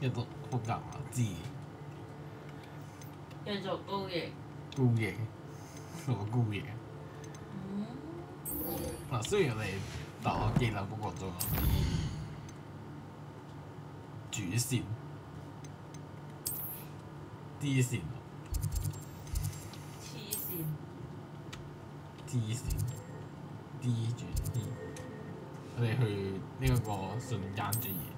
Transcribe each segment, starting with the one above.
一個霍格華茲，繼續高野。高野，個高野。嗱，雖然但我記得嗰個仲有啲主線、D 線、T 線、D 轉 D， 我哋去呢一個瞬間轉移。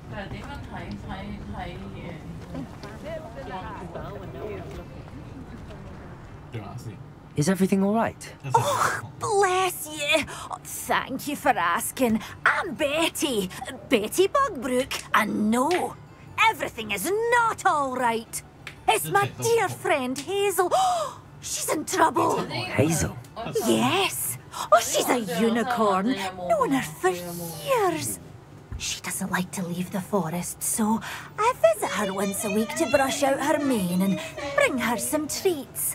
但係點樣睇嘢？對下先。Is everything all right? Oh, bless you. Thank you for asking. I'm Betty. Betty Bugbrook. And no, everything is not all right. It's my dear friend Hazel. She's in trouble. Hazel? Yes. Oh, she's a unicorn. Known her for years. She doesn't like to leave the forest, so I visit her once a week to brush out her mane and bring her some treats.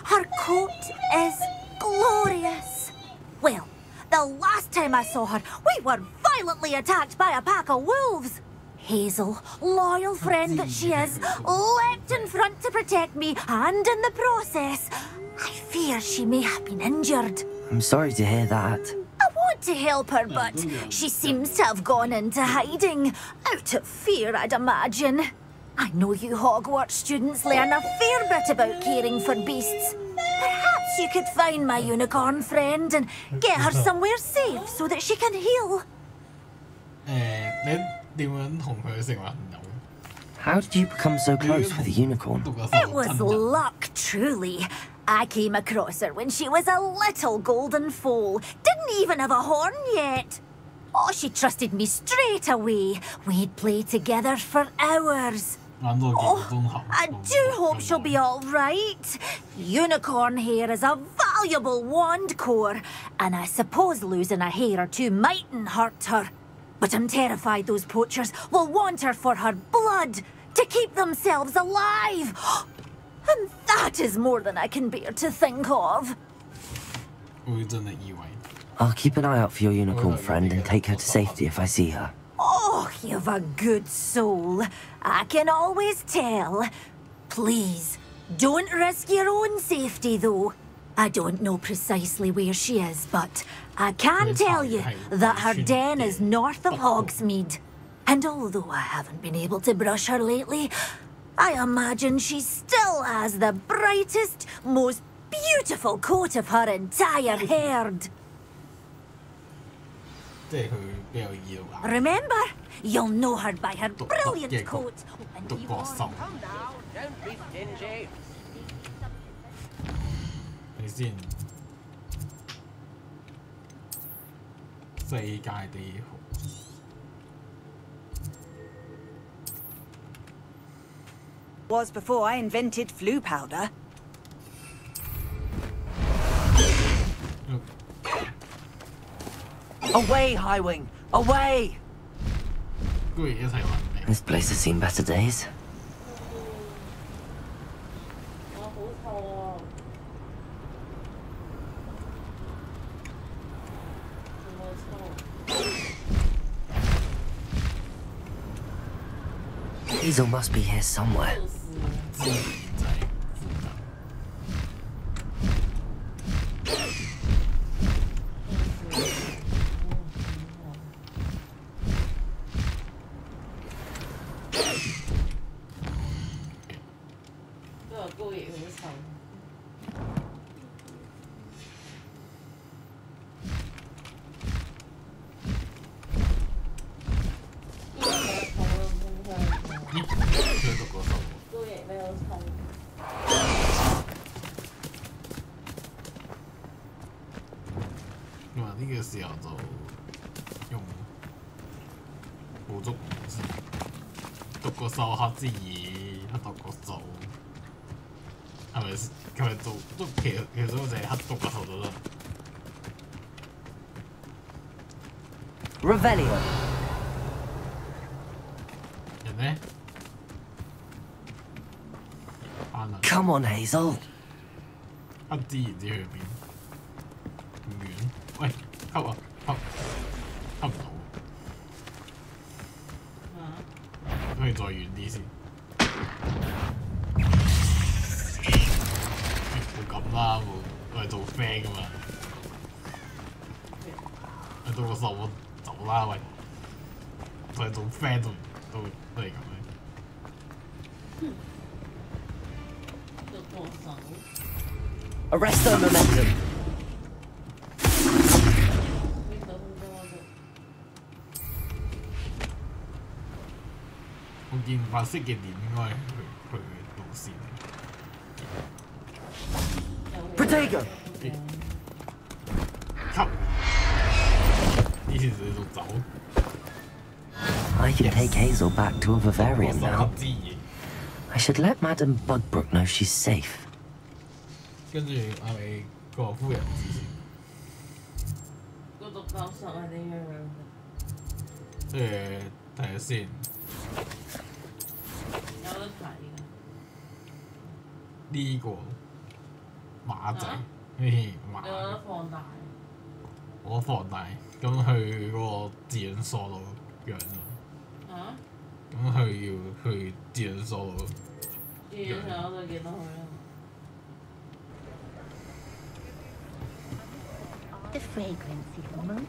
Her coat is glorious. Well, the last time I saw her, we were violently attacked by a pack of wolves. Hazel, loyal friend that she is, leapt in front to protect me, and in the process, I fear she may have been injured. I'm sorry to hear that. I want to help her, but she seems to have gone into hiding. Out of fear, I'd imagine. I know you Hogwarts students learn a fair bit about caring for beasts. Perhaps you could find my unicorn friend and get her somewhere safe so that she can heal. 你點樣同佢成為朋友？ How did you become so close with a unicorn? It was luck, truly. I came across her when she was a little golden foal. Didn't even have a horn yet. Oh, she trusted me straight away. We'd play together for hours. Oh, I do hope she'll be all right. Unicorn hair is a valuable wand core, and I suppose losing a hair or two mightn't hurt her. But I'm terrified those poachers will want her for her blood, to keep themselves alive. And that is more than I can bear to think of. I'll keep an eye out for your unicorn friend and take her to safety if I see her. Oh, you've a good soul. I can always tell. Please, don't risk your own safety, though. I don't know precisely where she is, but I can tell you that her den is north of Hogsmeade. And although I haven't been able to brush her lately, I imagine she still has the brightest, most beautiful coat of her entire herd. Remember, you'll know her by her brilliant coat. And you Calm down, don't be stingy. 你先，世界地圖。Was before I invented flu powder. Away, Highwing! Away! This place has seen better days. Hazel must be here somewhere. Revelio. Come on, Hazel. 知唔知去邊？咁遠？喂，吸啊！吸你再遠啲先。冇咁啦，我係做 friend 噶嘛。你到個手我走啦喂，我係做 friend 都係咁樣。Arresto momentum. 我見白色嘅點應該係佢路線。Protego. 吸，呢次就要走。I can take Hazel back to a Vivarium 我 now. 知嘢。I should let Madame Bugbrook know she's safe. 跟住係咪個夫人指示？個獨角獸係點樣？睇下先。有得睇嘅。呢個馬仔，馬。你有得放大？我放大，咁去嗰個自養所度養咯。啊？咁佢要去自養所度。自養所度見到佢啦。The fragrance is most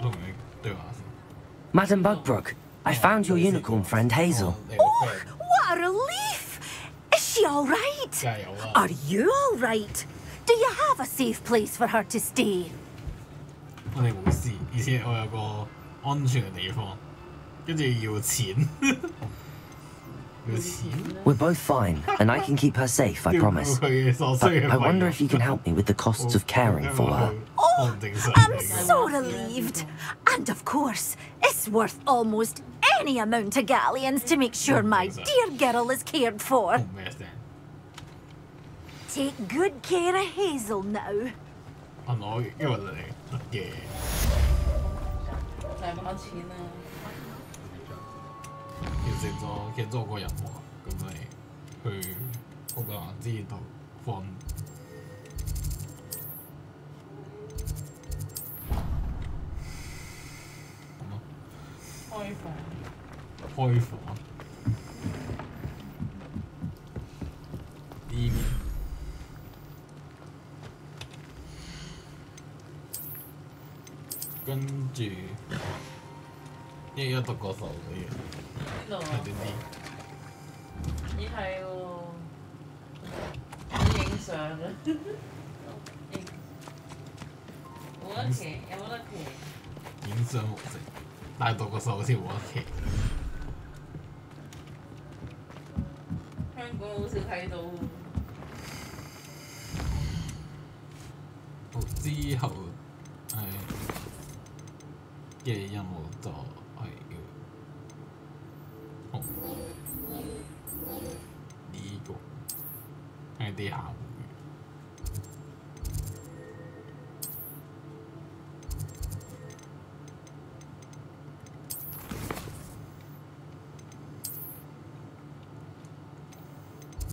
同你對話先。Madame Bugbrook, I found your unicorn friend Hazel. What a relief! Is she all right? 梗係有啦。 Are you all right? Do you have a safe place for her to stay? 我哋冇事，而且我有個安全嘅地方，跟住要錢，要錢。 We're both fine, and I can keep her safe, I promise. 佢嘅所需 But 嘅 I 費 wonder 用 if you can help me with the costs of caring for her. Oh, 唔正常 I'm 嚟嘅。 so relieved. And of course, it's worth almost any amount of galleons to make sure my dear girl is cared for. 唔咩聲？ Take good care of Hazel now. 問我因為你得嘅。就係揾錢啦。其實做個任務，咁咪去霍格華茲度放。開房。開房。呢邊。跟住，一讀個手嘅嘢，邊度啊？係點啲？咦係喎，要影相啊！冇得騎，有冇得騎？影相模式，但係讀個手好似冇得騎。香港好少睇到。好之後係嘅任務就係要同呢個係啲客戶。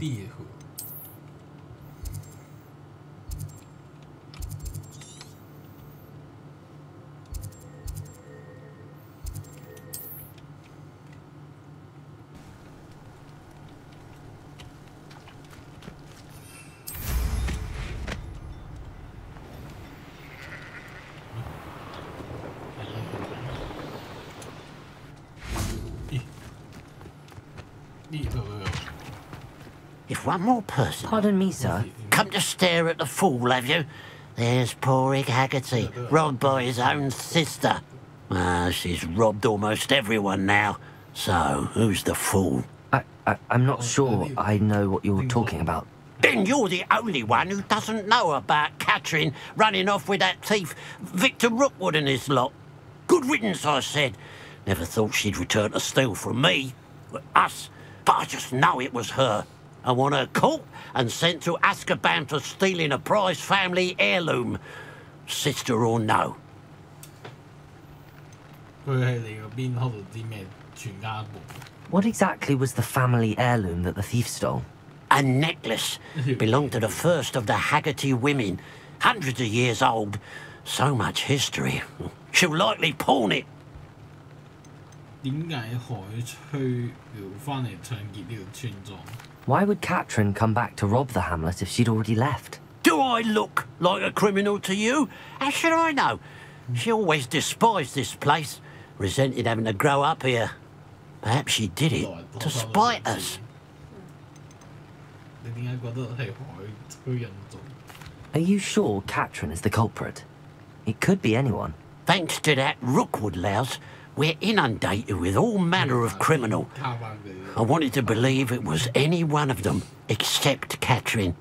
猎户。If one more person Pardon me, sir. come to stare at the fool, have you? There's poor Egg Haggerty, robbed by his own sister. She's robbed almost everyone now. So, who's the fool? I'm not sure I know what you're talking about. Then you're the only one who doesn't know about Catherine running off with that thief Victor Rookwood and his lot. Good riddance, I said. Never thought she'd return to steal from me. Us. But I just know it was her. I want her caught and sent to Azkaban for stealing a prize family heirloom. Sister or no. 佢係你嗰邊嗰度啲咩全家部？ What exactly was the family heirloom that the thief stole? A necklace belonged to the first of the Haggerty women. Hundreds of years old. So much history. She'll likely pawn it. 點解海吹要翻嚟搶劫呢個村莊？ Why would Katrin come back to rob the hamlet if she'd already left? Do I look like a criminal to you? How should I know? She always despised this place, resented having to grow up here. Perhaps she did it to spite us. 你點解覺得係海吹人做？ Are you sure Katrin is the culprit? It could be anyone. Thanks to that Rookwood louse, we're inundated with all manner of criminal. 卡翻佢。 I wanted to believe it was any one of them except Katrin.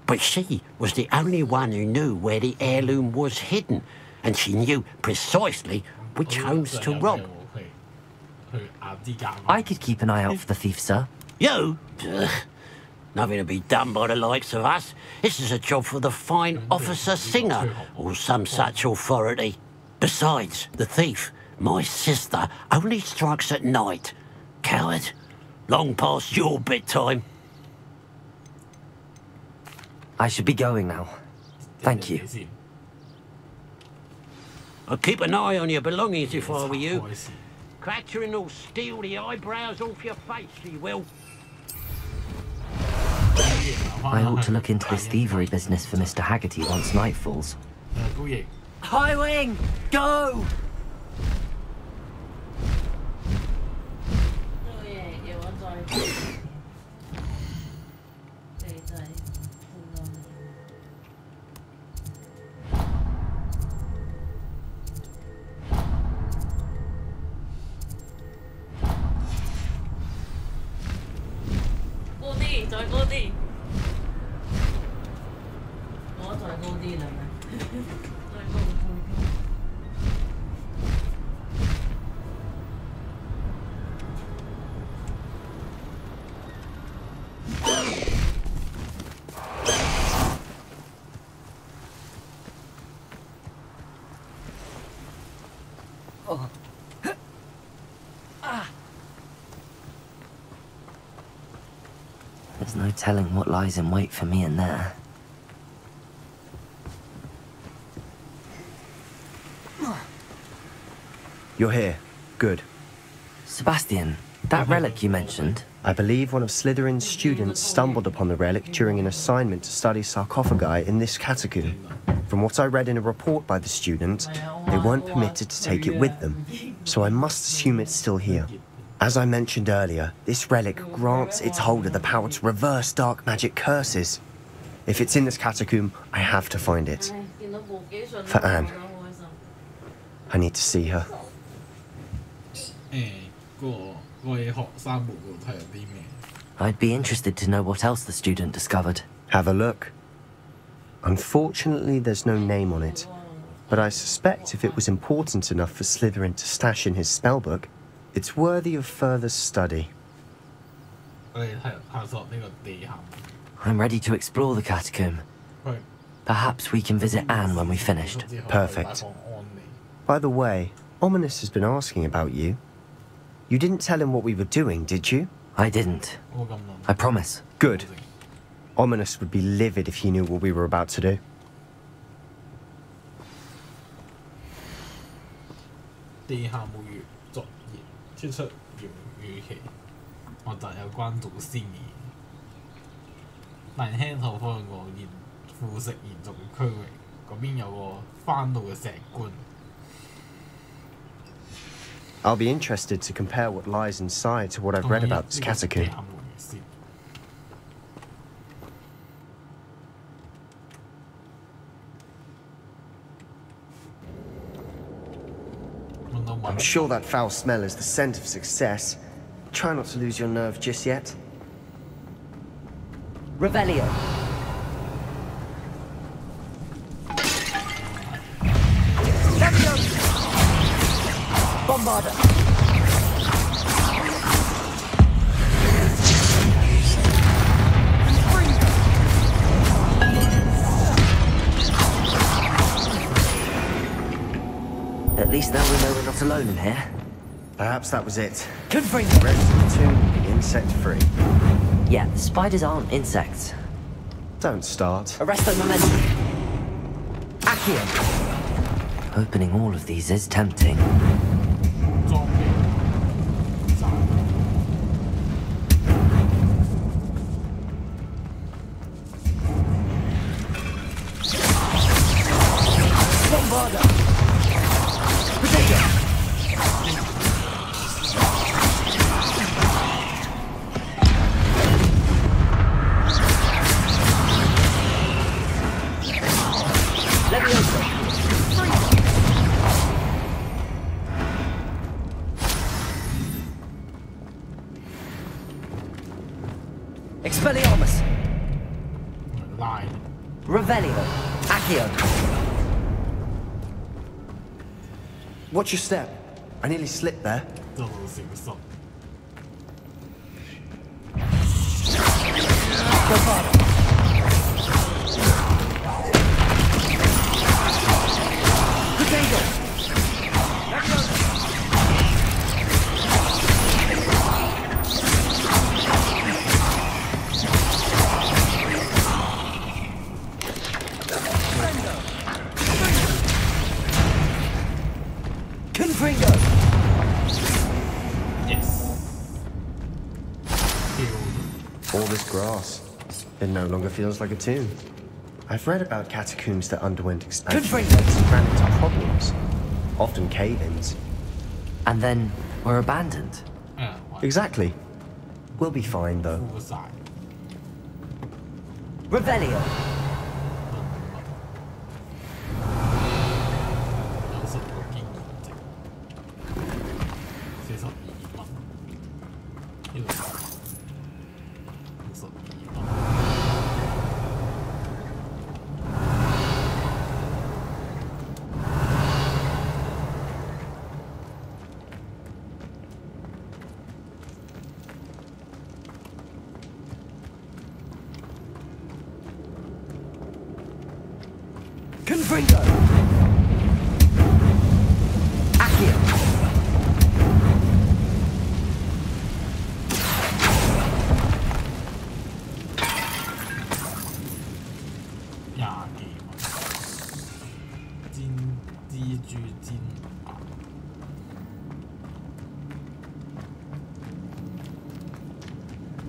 But she was the only one who knew where the heirloom was hidden, and she knew precisely which homes to rob. I could keep an eye out for the thief, sir. You? Ugh. Nothing to be done by the likes of us. This is a job for the fine officer singer, or some such authority. Besides, the thief, my sister, only strikes at night. Coward. Long past your bedtime. I should be going now. Thank you. I'd keep an eye on your belongings if I were you. Catherine will steal the eyebrows off your face, she will. I ought to look into this thievery business for Mr. Haggerty once night falls. High wing, go! 要我再地仔高啲，再高啲，我再高啲啦咩？再高再高。 There's no telling what lies in wait for me in there. You're here. Good. Sebastian, that relic you mentioned, I believe one of Slytherin's students stumbled upon the relic during an assignment to study sarcophagi in this catacomb. From what I read in a report by the student, they weren't permitted to take it with them, so I must assume it's still here. As I mentioned earlier, this relic grants its holder the power to reverse dark magic curses. If it's in this catacomb, I have to find it. For Anne. I need to see her. 個學生報告睇有啲咩？ I'd be interested to know what else the student discovered. Have a look. Unfortunately, there's no name on it, but I suspect if it was important enough for Slytherin to stash in his spellbook, it's worthy of further study. 我哋探索呢個地下。 I'm ready to explore the catacomb. Perhaps we can visit Anne when we finished. Perfect. By the way, Ominous has been asking about you. You didn't tell him what we were doing, did you? I didn't. I promise. Good. Ominous would be livid if he knew what we were about to do. 地下墓穴作業超出原預期，學習有關祖先嘅嘢，但輕後方有個腐蝕延續嘅區域，嗰邊有個翻到嘅石棺。 I'll be interested to compare what lies inside to what I've read about this catacomb. I'm sure that foul smell is the scent of success. Try not to lose your nerve just yet. Revelio. Bombarder. At least now we know we're not alone in here. Perhaps that was it. Confirm. The rest of the tomb will be insect-free. Yeah, the spiders aren't insects. Don't start. Arresto momentum. Accio. Opening all of these is tempting. Bombarda! Potato! Leviosa! Expelliarmus! Line. Revelio! Accio! Watch your step. I nearly slipped there. 做到小心。 Potato! Confringo! Yes. All this grass. It no longer feels like a tomb. I've read about catacombs that underwent expansion and ran into problems. Often cave-ins. And then we're abandoned. Exactly. We'll be fine, though. 負晒。 Revelio! 有10個經驗值，42蚊。呢度62蚊。 Confringo! Accio!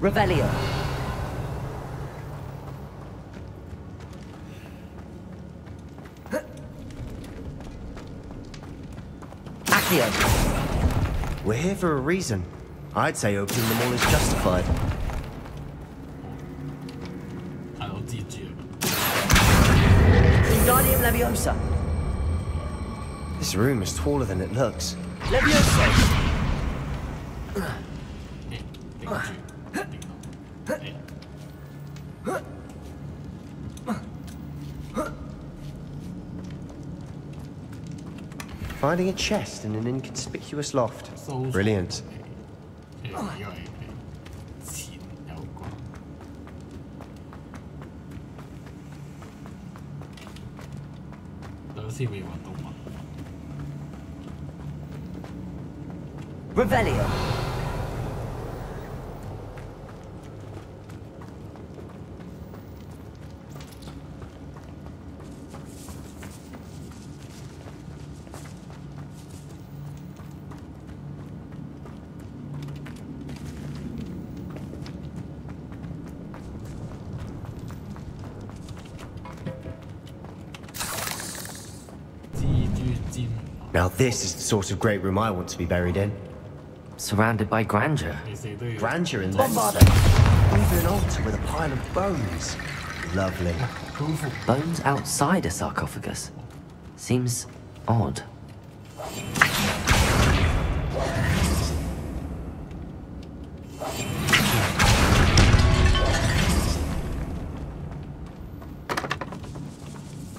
Revelio! Accio! We're here for a reason. I'd say opening them all is justified. 係我蜘蛛。 Wingardium Leviosa! This room is taller than it looks. Leviosa! 頂住，頂到。 Finding a chest in an inconspicuous loft. Brilliant. 因為錢有關。有時未揾到物。 Revelio! Now this is the sort of great room I want to be buried in. Surrounded by grandeur. Grandeur in there. Even an altar with a pile of bones. Lovely. Bones outside a sarcophagus. Seems odd.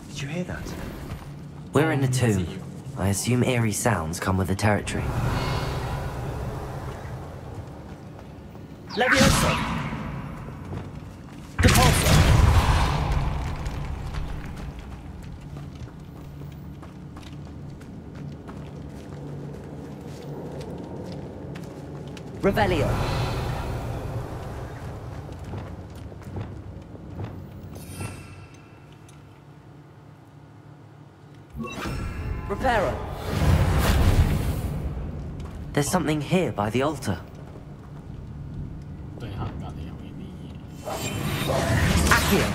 Did you hear that? We're in a tomb. I assume eerie sounds come with the territory. Leviosa! Depulso! Revelio! Reparo! There's something here by the altar. 對行隔離有呢啲嘢。 Accio!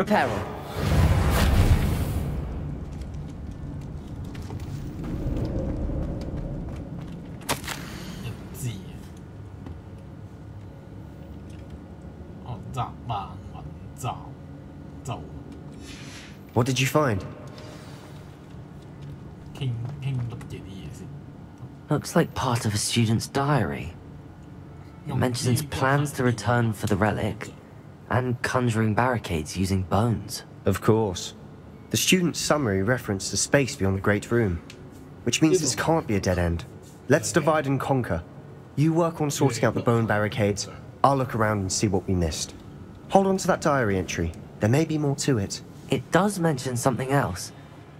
Repairing. What did you find? Looks like part of a student's diary. It mentions plans to return for the relic and conjuring barricades using bones. Of course. The student's summary referenced the space beyond the Great Room, which means this can't be a dead end. Let's divide and conquer. You work on sorting out the bone barricades. I'll look around and see what we missed. Hold on to that diary entry. There may be more to it. It does mention something else.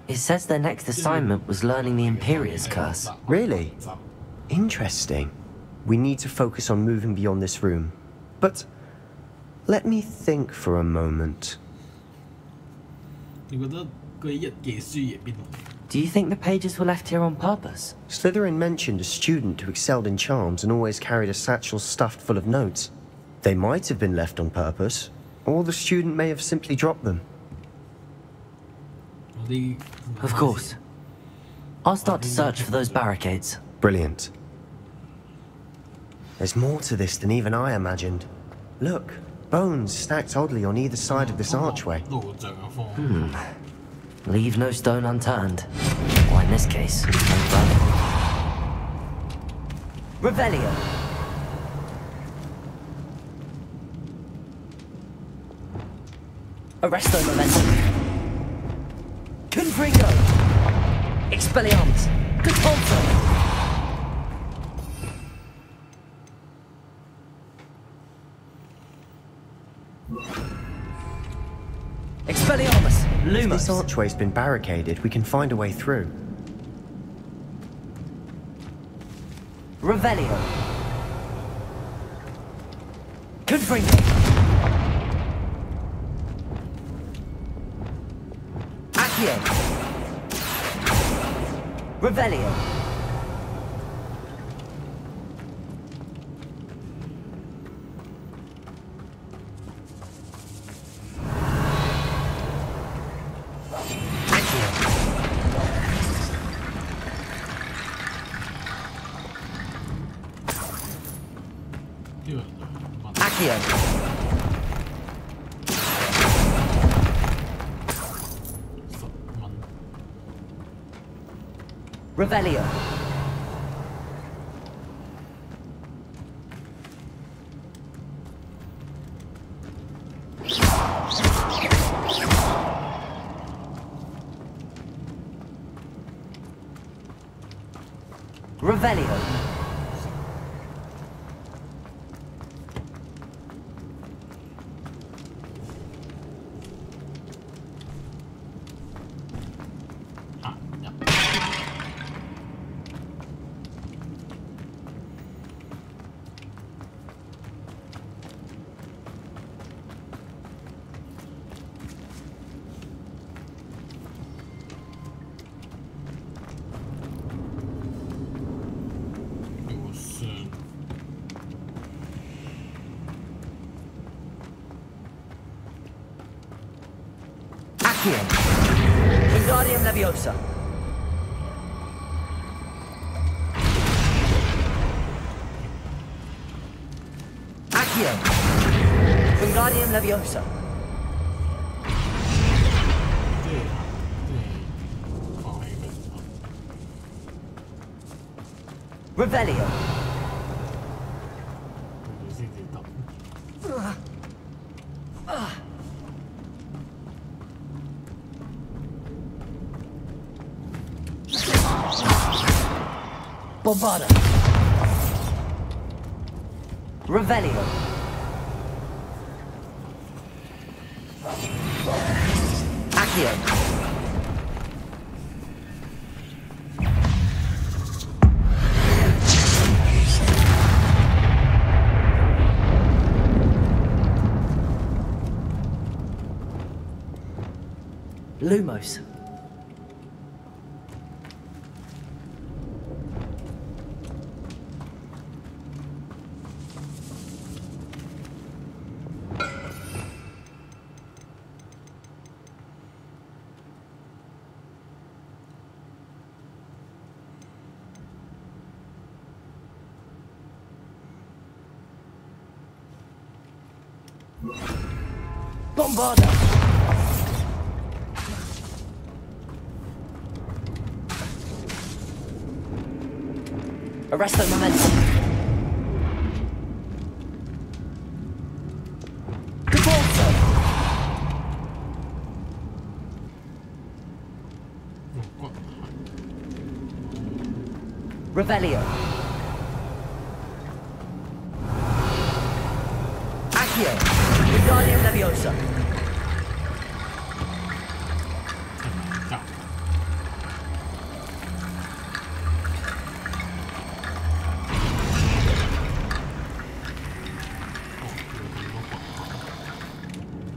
It says their next assignment was learning the Imperia's curse. Really? Interesting. We need to focus on moving beyond this room. But let me think for a moment. Do you think the pages were left here on purpose? Slytherin mentioned a student who excelled in charms and always carried a satchel stuffed full of notes. They might have been left on purpose, or the student may have simply dropped them. Of course. I'll start to search for those barricades. Brilliant. There's more to this than even I imagined. Look, bones stacked oddly on either side of this archway. Leave no stone unturned. Or in this case, no burning. Revelio. Arresto momentum. Confringo! Expelliarmus! Contorto! Expelliarmus! If Lumos! this archway's been barricaded, we can find a way through. Revelio! Confringo! Accio! Revelio! Accio! Revelio. Revelio. Wingardium Leviosa. Accio. Wingardium Leviosa. Revelio. Bombarda. Revelio. Accio. Lumos. Bombarda! Arresto momentum. Devolso! Revelio. Accio. Wingardium Leviosa.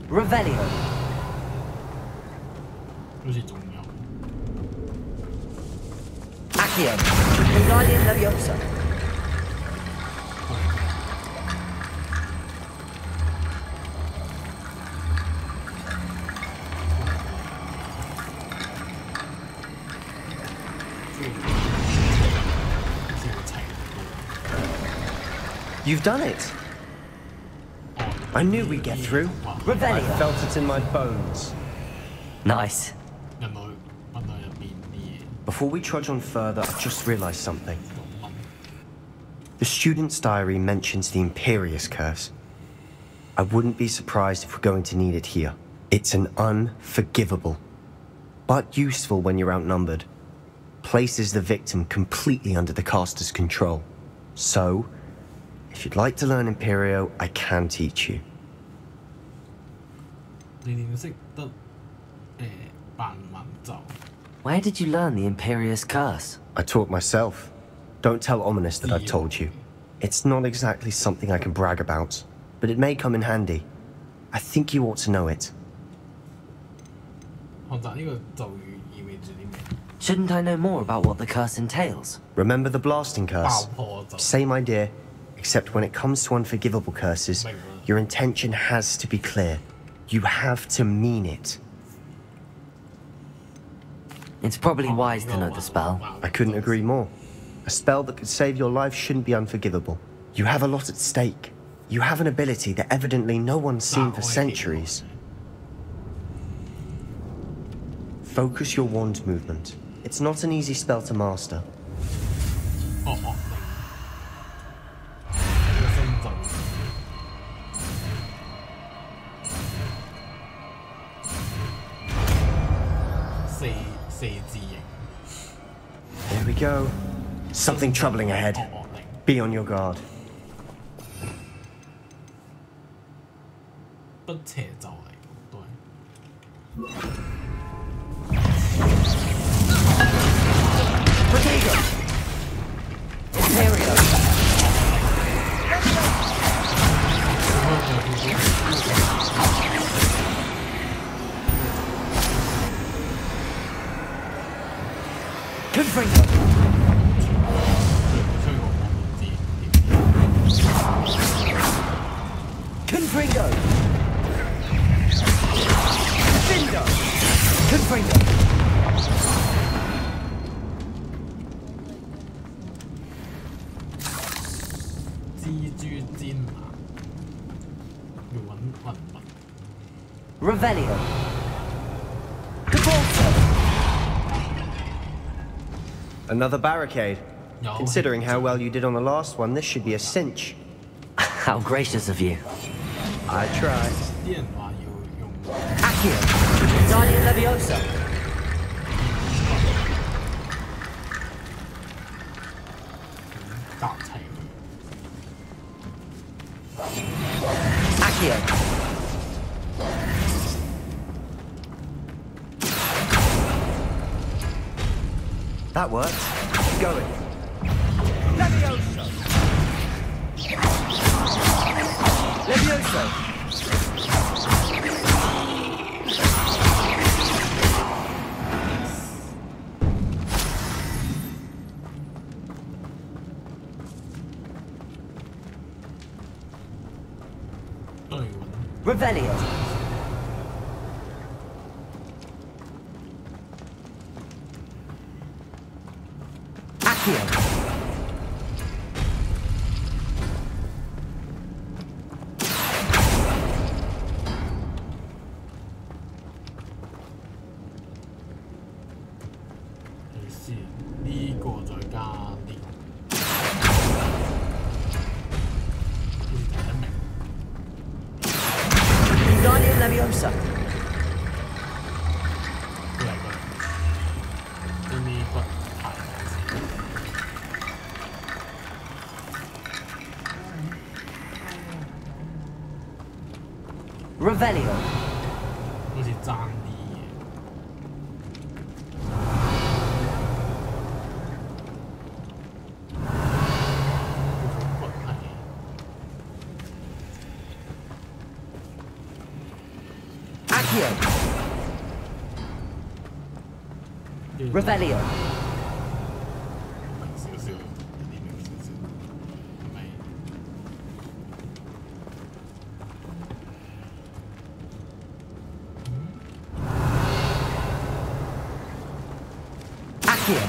Revelio. 好似仲有 Accio. Wingardium Leviosa. You've done it! I knew we'd get through. I Revelio. felt it in my bones. Nice. 人類入邊啲嘢。 Before we trudge on further, I just realized something. The student's diary mentions the Imperious Curse. I wouldn't be surprised if we're going to need it here. It's an unforgivable, but useful when you're outnumbered. Places the victim completely under the caster's control. So, if you'd like to learn Imperio, I can teach you. 你點識得扮文就？ Where did you learn the Imperious Curse? I taught myself. Don't tell Ominous that I've told you. It's not exactly something I can brag about, but it may come in handy. I think you ought to know it. 學習呢個咒語意味住啲咩？ Shouldn't I know more about what the curse entails? Remember the blasting 爆 curse? 破咒。 Same idea, except when it comes to unforgivable curses, your intention has to be clear. You have to mean it. It's probably wise to know the spell. I couldn't agree more. A spell that could save your life shouldn't be unforgivable. You have a lot at stake. You have an ability that evidently no one's seen for centuries. Focus your wand movement. It's not an easy spell to master. 哦哦，呢個新咒。四字形。 There we go. Something troubling ahead. 惡靈。 Be on your guard. 不邪咒嚟嘅，都係。 Protego! Imperio! Confringo! Confringo! Findo! Confringo! Revelio. Devolso. Another barricade. Considering how well you did on the last one, this should be a cinch. How gracious of you. I tried. 啲人話要用 Accio. Wingardium Leviosa. Accio. That worked. Going. Levioso! Levioso! Revelio. Accio. 再加啲。Wingardium Leviosa. 過嚟，將啲骨排埋先。Revelio. 好似爭啲嘢。骨係 Accio. Revelio. 明少少，有啲明少少，係咪？ Accio.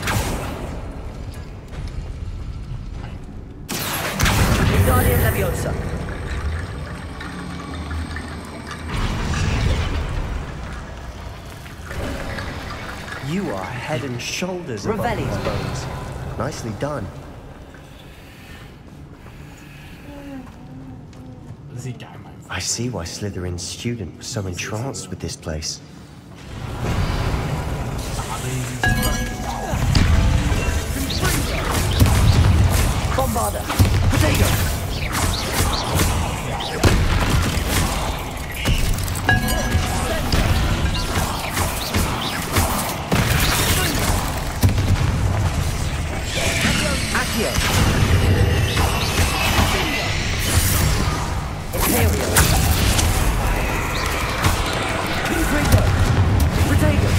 Wingardium Leviosa. You are head and shoulders above Revelio. these bones. Nicely done. 先解埋。 I see why Slytherin's student was so entranced with this place. 打呢啲。 Bombarda. Potato. Accio. Imperial. Confringo. Potato.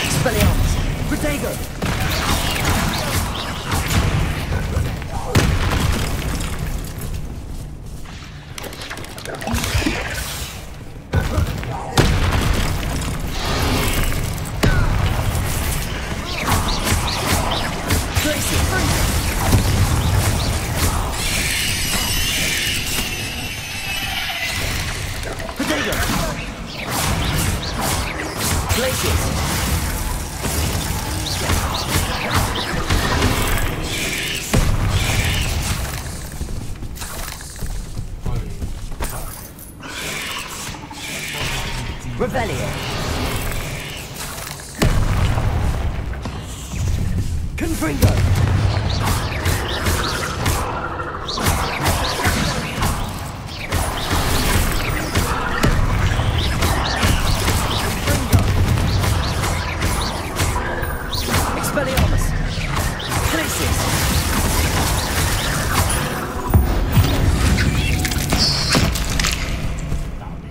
Expelliarmus. Protego. Protego. Glacius. Revelio. Confringo. Expelliarmus. Glacius.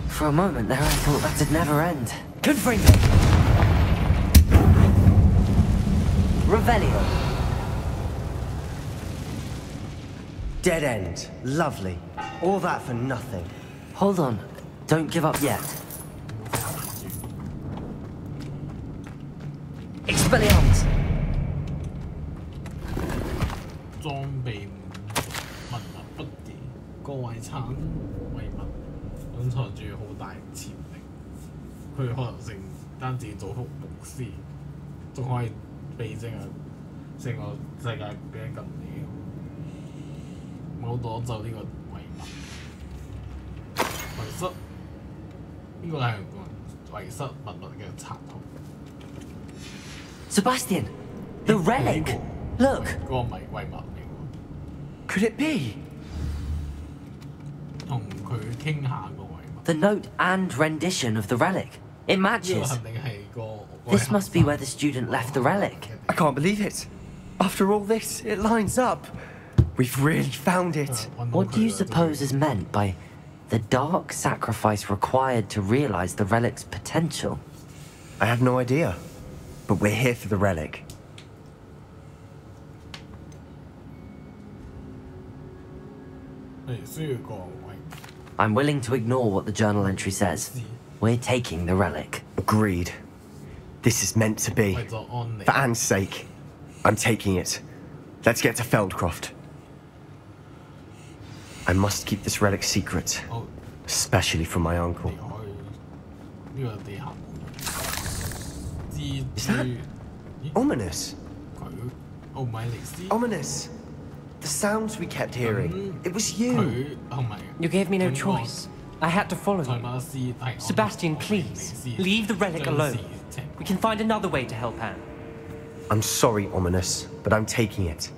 For a moment there, I thought that'd never end. Confringo. Revelio. Dead end. Lovely. All that for nothing. Hold on. Don't give up yet. Expelliarmus. 裝備文物不斷，各遺產遺物蘊藏住好大潛力。佢可能性單止造福牧師，仲可以避正成個世界變得更美好。冇攞走呢個遺物，遺失呢個係遺失文物嘅殘酷。 Sebastian, the relic. Look. 嗰個遺物嚟喎， Could it be? 同佢傾下個遺物。 The note and rendition of the relic. It 呢個 matches. 肯定係個。 This must be where the student left the relic. I can't believe it. After all this, it lines up. We've really found it. What do you suppose is meant by the dark sacrifice required to realize the relic's potential? I have no idea. But we're here for the relic. I'm willing to ignore what the journal entry says. We're taking the relic. Agreed. This is meant to be. For Anne's sake, I'm taking it. Let's get to Feldcroft. I must keep this relic secret, especially from my uncle. Is that ominous? Ominous. The sounds we kept hearing. It was you. You gave me no choice. I had to follow you. Sebastian, please, leave the relic alone. We can find another way to help Anne. I'm sorry, Ominous, but I'm taking it.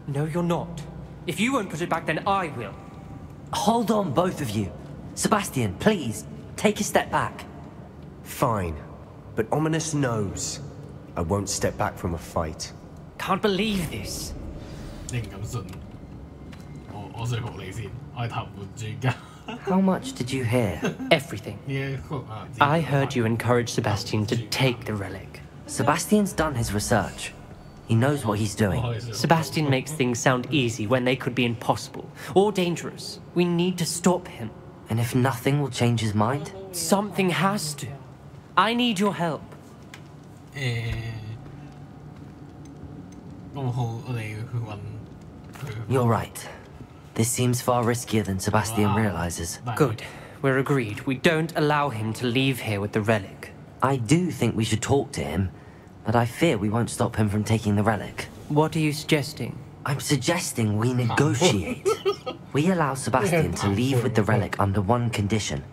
No, you're not. If you won't put it back, then I will. Hold on, both of you. Sebastian, please, take a step back. Fine, but Ominous knows I won't step back from a fight. Can't believe this. How much did you hear? Everything. I heard you encourage Sebastian to take the relic. Sebastian's done his research. He knows what he's doing. Sebastian makes things sound easy when they could be impossible or dangerous. We need to stop him. And if nothing will change his mind? Something has to. I need your help. You're right. This seems far riskier than Sebastian realizes. Good. We're agreed. We don't allow him to leave here with the relic. I do think we should talk to him, but I fear we won't stop him from taking the relic. What are you suggesting? I'm suggesting we negotiate. We allow Sebastian to leave with the relic under one condition.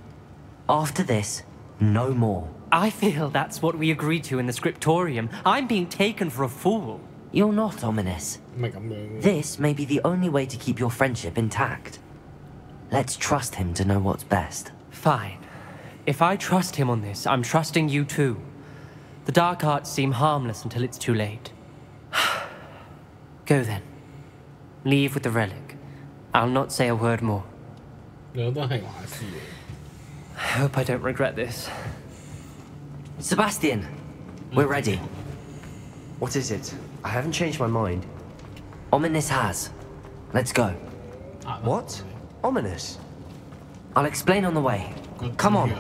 After this, no more. I feel that's what we agreed to in the scriptorium. I'm being taken for a fool. You're not, Ominous. This may be the only way to keep your friendship intact. Let's trust him to know what's best. Fine. If I trust him on this, I'm trusting you too. The dark arts seem harmless until it's too late. Go then. Leave with the relic. I'll not say a word more. I hope I don't regret this. Sebastian, we're ready. What is it? I haven't changed my mind. Ominous has. Let's go. What? Ominous? I'll explain on the way. Come on.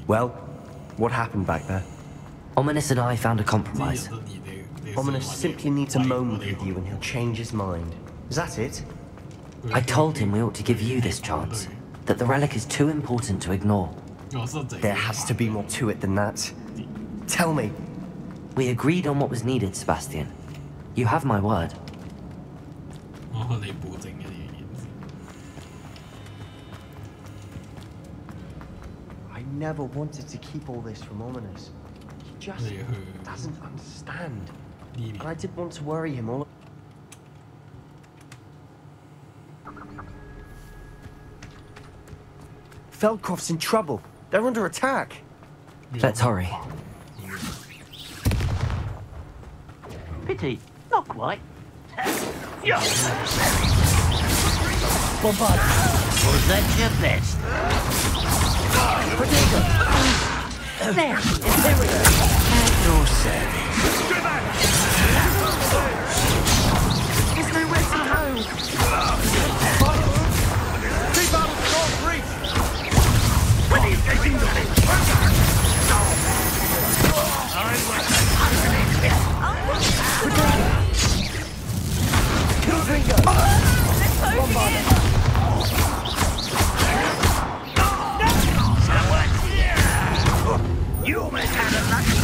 Well, what happened back there? Ominous and I found a compromise. Ominous simply needs a moment with you and he'll change his mind. Is that it? I told him we ought to give you this chance. That the relic is too important to ignore. There has to be more to it than that. Tell me. We agreed on what was needed, Sebastian. You have my word. I never wanted to keep all this from Ominous. He just doesn't understand. And I didn't want to worry him all. Feldcroft's in trouble. They're under attack. Let's hurry. Pity, not quite. Bombard. Was that your best? There, Imperial. At your service. There's nowhere to go. Keep up with your breach. When are you getting to it? Kill Ringo. Bombard. You almost had a lucky.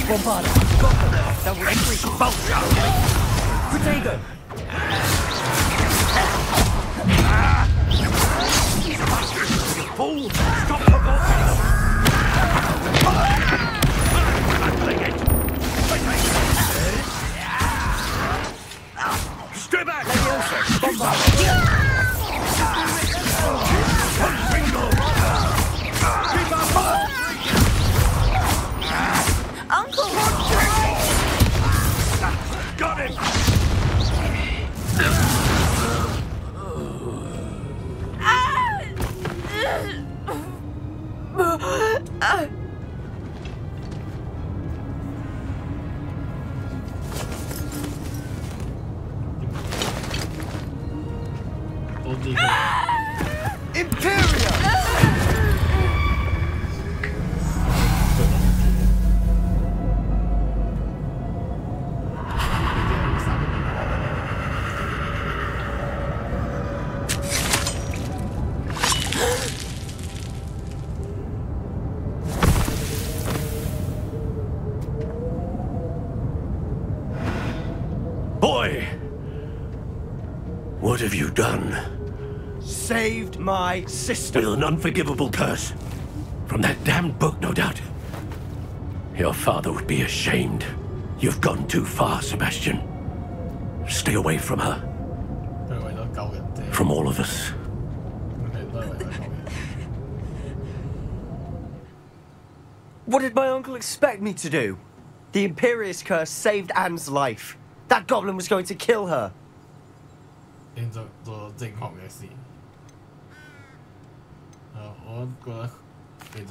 Bombard, got them. That will increase both. Potato. You fool! Stop provoking! Stay back! Leviosa, Bombard. Uncle! Got him! What have you done? Saved my sister. With an unforgivable curse. From that damned book, no doubt. Your father would be ashamed. You've gone too far, Sebastian. Stay away from her. From all of us. What did my uncle expect me to do? The Imperious curse saved Anne's life. That goblin was going to kill her.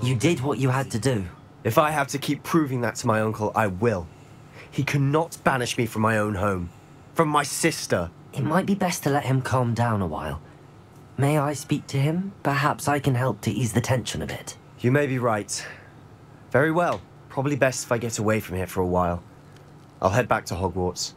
You did what you had to do. If I have to keep proving that to my uncle, I will. He cannot banish me from my own home. From my sister. It might be best to let him calm down a while. May I speak to him? Perhaps I can help to ease the tension a bit. You may be right. Very well. Probably best if I get away from here for a while. I'll head back to Hogwarts.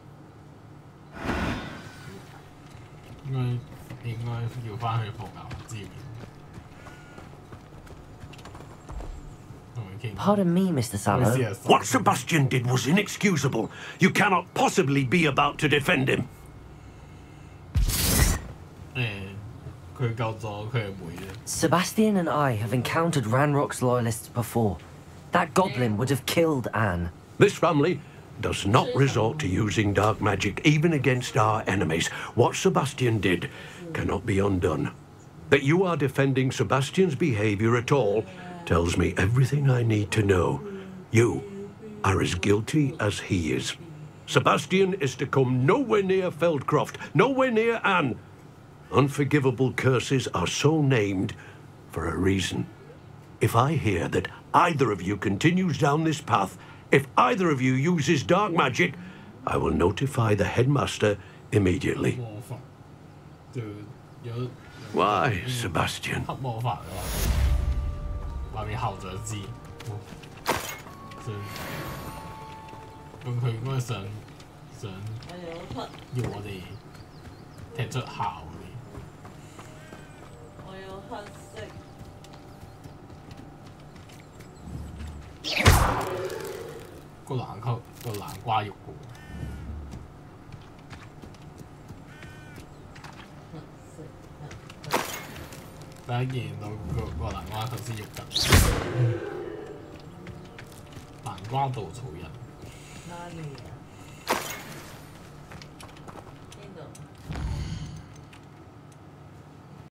Pardon me, Mr. Sallow. What Sebastian did was inexcusable. You cannot possibly be about to defend him. Sebastian and I have encountered Ranrock's loyalists before. That goblin would have killed Anne. This family does not resort to using dark magic even against our enemies. What Sebastian did cannot be undone. That you are defending Sebastian's behavior at all tells me everything I need to know. You are as guilty as he is. Sebastian is to come nowhere near Feldcroft, nowhere near Anne. Unforgivable curses are so named for a reason. If I hear that either of you continues down this path, if either of you uses dark magic, I will notify the headmaster immediately. Why, Sebastian?